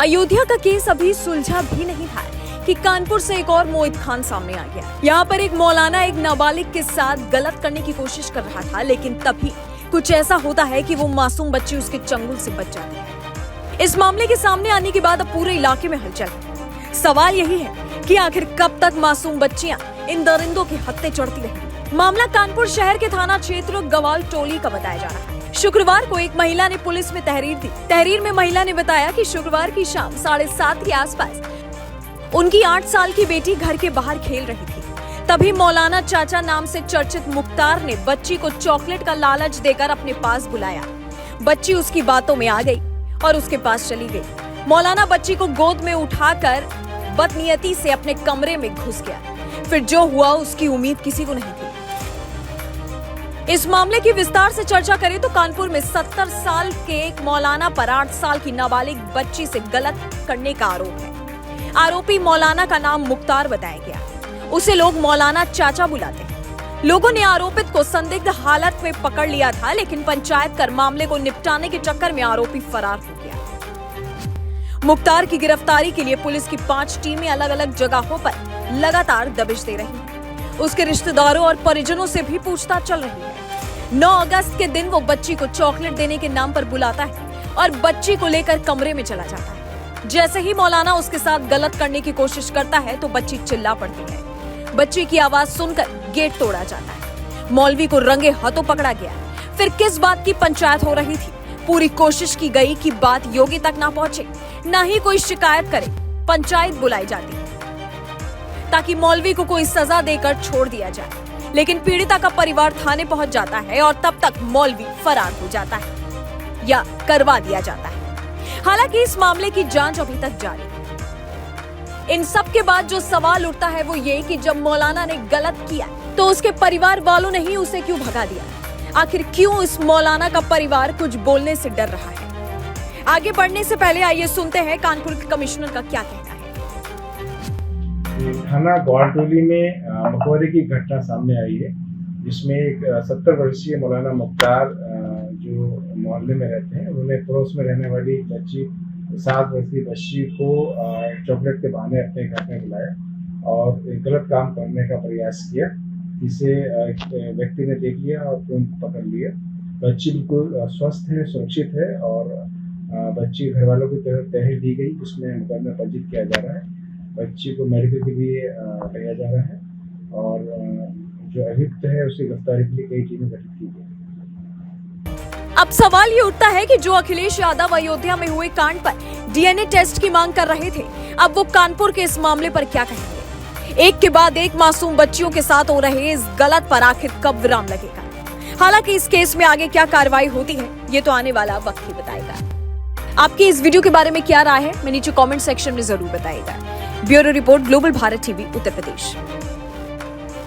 अयोध्या का केस अभी सुलझा भी नहीं था कि कानपुर से एक और मोहित खान सामने आ गया। यहाँ पर एक मौलाना एक नाबालिग के साथ गलत करने की कोशिश कर रहा था, लेकिन तभी कुछ ऐसा होता है कि वो मासूम बच्ची उसके चंगुल से बच जाती है। इस मामले के सामने आने के बाद अब पूरे इलाके में हलचल है। सवाल यही है कि आखिर कब तक मासूम बच्चियां इन दरिंदों के हत्थे चढ़ती रहेंगी। मामला कानपुर शहर के थाना क्षेत्र गवाल टोली का बताया जा रहा है। शुक्रवार को एक महिला ने पुलिस में तहरीर दी। तहरीर में महिला ने बताया कि शुक्रवार की शाम 7:30 के आसपास उनकी 8 साल की बेटी घर के बाहर खेल रही थी। तभी मौलाना चाचा नाम से चर्चित मुख्तार ने बच्ची को चॉकलेट का लालच देकर अपने पास बुलाया। बच्ची उसकी बातों में आ गई और उसके पास चली गई। मौलाना बच्ची को गोद में उठाकर बदनीयती से अपने कमरे में घुस गया। फिर जो हुआ उसकी उम्मीद किसी को नहीं थी। इस मामले की विस्तार से चर्चा करें तो कानपुर में 70 साल के एक मौलाना पर 8 साल की नाबालिग बच्ची से गलत करने का आरोप है। आरोपी मौलाना का नाम मुख्तार बताया गया। उसे लोग मौलाना चाचा बुलाते हैं। लोगों ने आरोपित को संदिग्ध हालत में पकड़ लिया था, लेकिन पंचायत कर मामले को निपटाने के चक्कर में आरोपी फरार हो गया। मुख्तार की गिरफ्तारी के लिए पुलिस की 5 टीमें अलग अलग जगहों पर लगातार दबिश दे रही हैं। उसके रिश्तेदारों और परिजनों से भी पूछताछ चल रही है। 9 अगस्त के दिन वो बच्ची को चॉकलेट देने के नाम पर बुलाता है और बच्ची को लेकर कमरे में चला जाता है। जैसे ही मौलाना उसके साथ गलत करने की कोशिश करता है तो बच्ची चिल्ला पड़ती है। बच्ची की आवाज सुनकर गेट तोड़ा जाता है। मौलवी को रंगे हाथों पकड़ा गया। फिर किस बात की पंचायत हो रही थी? पूरी कोशिश की गई कि बात योगी तक ना पहुंचे, ना ही कोई शिकायत करे। पंचायत बुलाई जाती है ताकि मौलवी को कोई सजा देकर छोड़ दिया जाए, लेकिन पीड़िता का परिवार थाने पहुंच जाता है और तब तक मौलवी फरार हो जाता है या करवा दिया जाता है। हालांकि इस मामले की जांच अभी तक जारी है। इन सब के बाद जो सवाल उठता है वो ये कि जब मौलाना ने गलत किया तो उसके परिवार वालों ने ही उसे क्यों भगा दिया? आखिर क्यों इस मौलाना का परिवार कुछ बोलने से डर रहा है? आगे बढ़ने से पहले आइए सुनते हैं कानपुर के कमिश्नर का क्या कहना है। थाना ग्वालटोली में मकबरे की घटना सामने आई है, जिसमें एक 70 वर्षीय मौलाना मुख्तार जो मोहल्ले में रहते हैं, उन्होंने पड़ोस में रहने वाली बच्ची 7 वर्षीय बच्ची को चॉकलेट के बहाने अपने घर में बुलाया और एक गलत काम करने का प्रयास किया। इसे व्यक्ति ने देख लिया और तुरंत पकड़ लिया। बच्ची बिल्कुल स्वस्थ है, सुरक्षित है और बच्ची घर वालों की तरफ तहरीर दी गई, जिसमें मुकदमा पंजीकृत किया जा रहा है। बच्ची को मेडिकल के लिए भेजा जा रहा है और जो अभियुक्त है उसकी गिरफ्तारी के लिए कई टीमें गठित की गई। अब सवाल ये उठता है कि जो अखिलेश यादव अयोध्या में हुए कांड पर डीएनए टेस्ट की मांग कर रहे थे, अब वो कानपुर के इस मामले पर क्या कहेंगे? एक के बाद एक मासूम बच्चियों के साथ हो रहे इस गलत पर आखिर कब विराम लगेगा? हालांकि इस केस में आगे क्या कार्रवाई होती है ये तो आने वाला वक्त ही बताएगा। आपकी इस वीडियो के बारे में क्या राय है, मैं नीचे कमेंट सेक्शन में जरूर बताइएगा। Bureau report, global Bharat TV, Uttar प्रदेश।